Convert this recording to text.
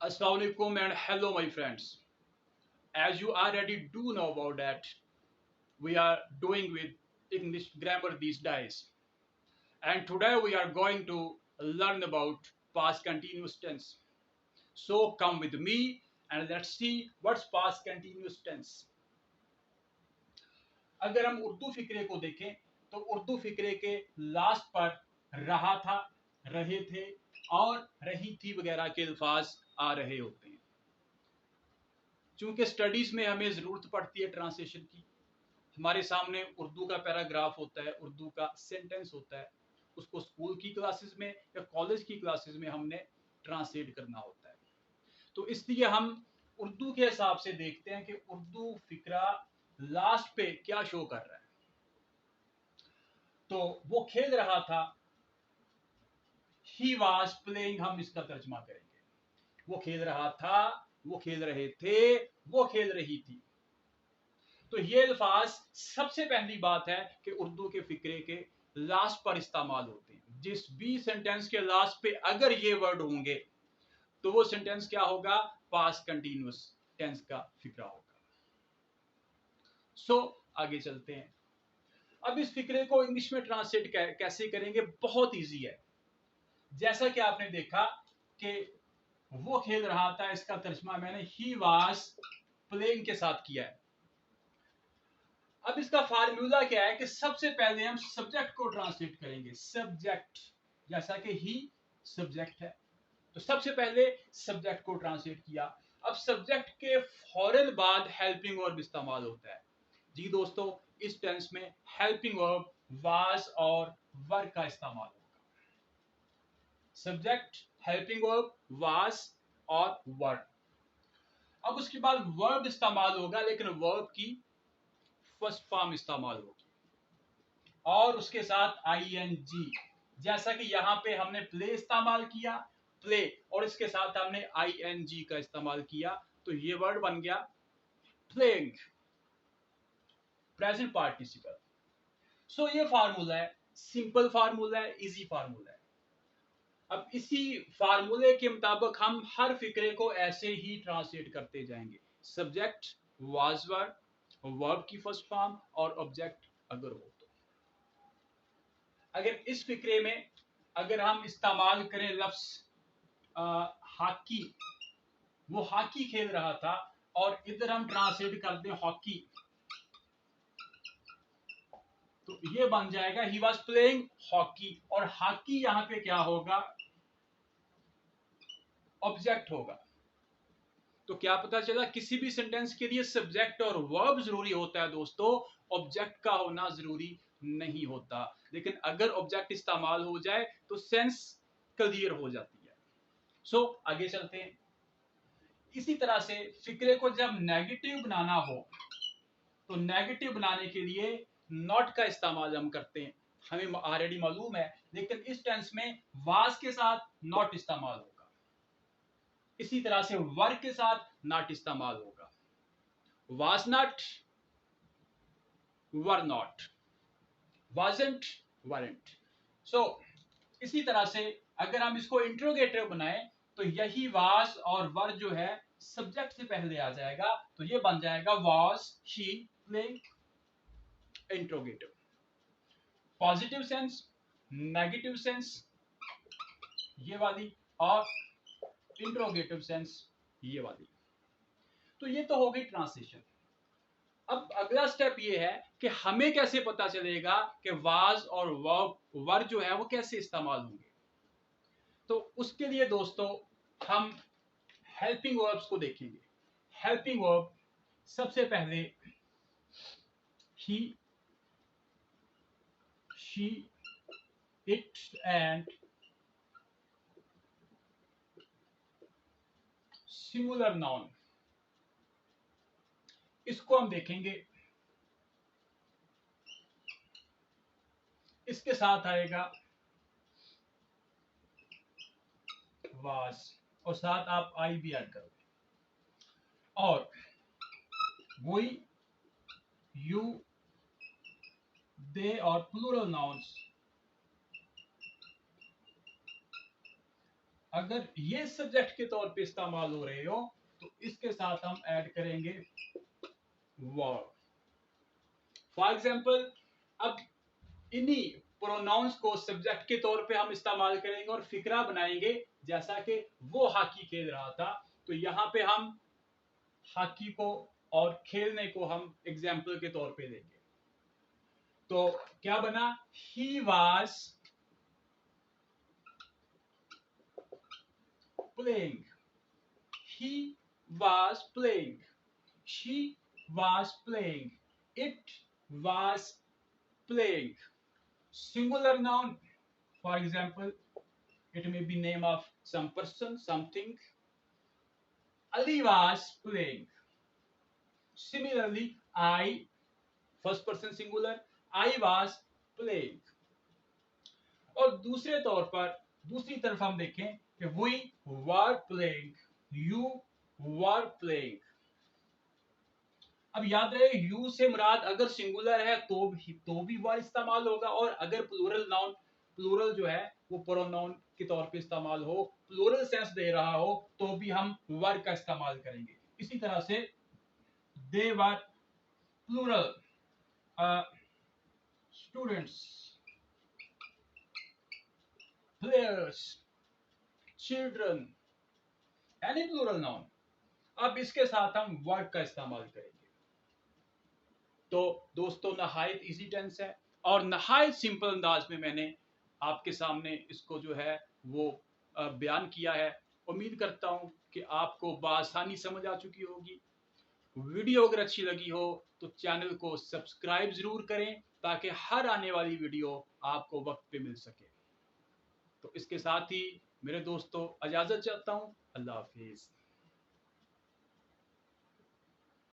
Assalamualaikum and hello my friends. As you already do know about that, we are doing with English grammar these days. And today we are going to learn about past continuous tense. So come with me and let's see what's past continuous tense. अगर हम उर्दू फिक्रे को देखें तो उर्दू फिक्रे के last पर रहा था, रहे थे और रही थी वगैरह के अल्फाज आ रहे होते हैं। चूंकि स्टडीज में हमें ज़रूरत पड़ती है ट्रांसलेशन की, हमारे सामने उर्दू का पैराग्राफ होता है, उर्दू का सेंटेंस होता है, उसको स्कूल की क्लासेस में या कॉलेज की क्लासेस में हमने ट्रांसलेट करना होता है। तो इसलिए हम उर्दू के हिसाब से देखते हैं कि उर्दू फिक्रा लास्ट पे क्या शो कर रहा है। तो वो खेल रहा था, ही वॉज प्लेइंग, हम इसका तर्जमा करेंगे। वो खेल रहा था, वो खेल रहे थे, वो खेल रही थी। तो ये अल्फाज सबसे पहली बात है कि उर्दू के फिक्रे के लास्ट पर इस्तेमाल होते हैं। जिस भी सेंटेंस के लास्ट पे अगर ये वर्ड होंगे तो वो सेंटेंस क्या होगा? पास्ट कंटिन्यूअस टेंस का फिक्रा होगा। सो आगे चलते हैं। अब इस फिक्रे को इंग्लिश में ट्रांसलेट कैसे करेंगे? बहुत इजी है। जैसा कि आपने देखा कि वो खेल रहा था, इसका तर्जमा मैंने ही वाज प्लेइंग के साथ किया है। अब इसका फार्मूला क्या है कि सबसे पहले हम सब्जेक्ट को ट्रांसलेट करेंगे। सब्जेक्ट, जैसा कि ही सब्जेक्ट है, तो सबसे पहले सब्जेक्ट को ट्रांसलेट किया। अब सब्जेक्ट के फौरन बाद हेल्पिंग वर्ब इस्तेमाल होता है। जी दोस्तों, इस टेंस में हेल्पिंग वर्ब वाज और वर का इस्तेमाल होगा। सब्जेक्ट, हेल्पिंग वर्ब, वाज और वर। अब उसके बाद वर्ब इस्तेमाल होगा, लेकिन वर्ब की फर्स्ट फॉर्म इस्तेमाल होगी और उसके साथ ing, जैसा कि यहां पे हमने प्ले इस्तेमाल किया, प्ले, और इसके साथ हमने ing का इस्तेमाल किया, तो ये वर्ड बन गया प्लेइंग, प्रेजेंट पार्टिसिपल। सो ये फार्मूला है, सिंपल फार्मूला है, इजी फार्मूला है। अब इसी फार्मूले के मुताबिक हम हर फिक्रे को ऐसे ही ट्रांसलेट करते जाएंगे। सब्जेक्ट, वाज वर, वर्ब की फर्स्ट फॉर्म और ऑब्जेक्ट अगर हो तो। अगर इस फिक्रे में अगर हम इस्तेमाल करें लफ्ज हॉकी, वो हॉकी खेल रहा था, और इधर हम ट्रांसलेट कर दें हॉकी, तो ये बन जाएगा ही वॉज प्लेइंग हॉकी, और हॉकी यहां पे क्या होगा? ऑब्जेक्ट होगा। तो क्या पता चला, किसी भी सेंटेंस के लिए सब्जेक्ट और वर्ब जरूरी होता है दोस्तों, ऑब्जेक्ट का होना जरूरी नहीं होता। लेकिन अगर ऑब्जेक्ट इस्तेमाल हो जाए तो सेंस क्लियर हो जाती है। सो आगे चलते हैं। इसी तरह से फिक्रे को जब नेगेटिव बनाना हो तो नेगेटिव बनाने के लिए नॉट का इस्तेमाल हम करते हैं। हमें ऑलरेडी मालूम है, लेकिन इस टेंस में वाज के साथ नॉट इस्तेमाल होगा। इसी तरह से वर के साथ नॉट इस्तेमाल होगा। Was not, were not, wasn't, weren't. So इसी तरह से अगर हम इसको इंट्रोगेटिव बनाएं तो यही वाज और वर जो है सब्जेक्ट से पहले आ जाएगा, तो ये बन जाएगा was she playing. Interrogative, positive sense, negative sense ये वाली, और इंट्रोगेटिव सेंस ये वाली। तो ये तो हो गई ट्रांसलेशन। अब अगला स्टेप ये है कि हमें कैसे पता चलेगा कि वाज और वर जो है वो कैसे इस्तेमाल होंगे। तो उसके लिए दोस्तों हम हेल्पिंग वर्ब्स को देखेंगे। हेल्पिंग वर्ब सबसे पहले he, she, it and singular noun, इसको हम देखेंगे। इसके साथ आएगा वाज, और साथ आप आई भी ऐड करोगे, और वी, यू, दे और प्लूरल नाउन्स अगर ये सब्जेक्ट के तौर पे इस्तेमाल हो रहे हो तो इसके साथ हम ऐड करेंगे वर्ब। फॉर एग्जाम्पल, अब इन्हीं प्रोनाउंस को सब्जेक्ट के तौर पे हम इस्तेमाल करेंगे और फिक्रा बनाएंगे, जैसा कि वो हॉकी खेल रहा था, तो यहाँ पे हम हॉकी को और खेलने को हम एग्जाम्पल के तौर पे लेंगे। तो क्या बना, he was playing, he was playing, she was playing, it was playing. Singular noun, for example, it may be name of some person, something. Ali was playing. Similarly, I, first person singular, I was playing. और दूसरे तौर पर दूसरी तरफ हम देखें कि we were playing, you were playing. अब याद रहे, यू से मुराद अगर सिंगुलर है तो भी वर इस्तेमाल होगा, और अगर प्लूरल नाउन, प्लूरल जो है वो प्रोनाउन के तौर पे इस्तेमाल हो, प्लूरल सेंस दे रहा हो, तो भी हम वर का इस्तेमाल करेंगे। इसी तरह से they were plural, students, players, children, any plural noun, अब इसके साथ हम वर्ड का इस्तेमाल करेंगे। तो दोस्तों, नहायत इजी टेंस है और नहायत सिंपल अंदाज में मैंने आपके सामने इसको जो है वो बयान किया है। उम्मीद करता हूं कि आपको बआसानी समझ आ चुकी होगी। वीडियो अगर अच्छी लगी हो तो चैनल को सब्सक्राइब जरूर करें, ताकि हर आने वाली वीडियो आपको वक्त पे मिल सके। तो इसके साथ ही मेरे दोस्तों इजाजत चाहता हूं। अल्लाह हाफिज।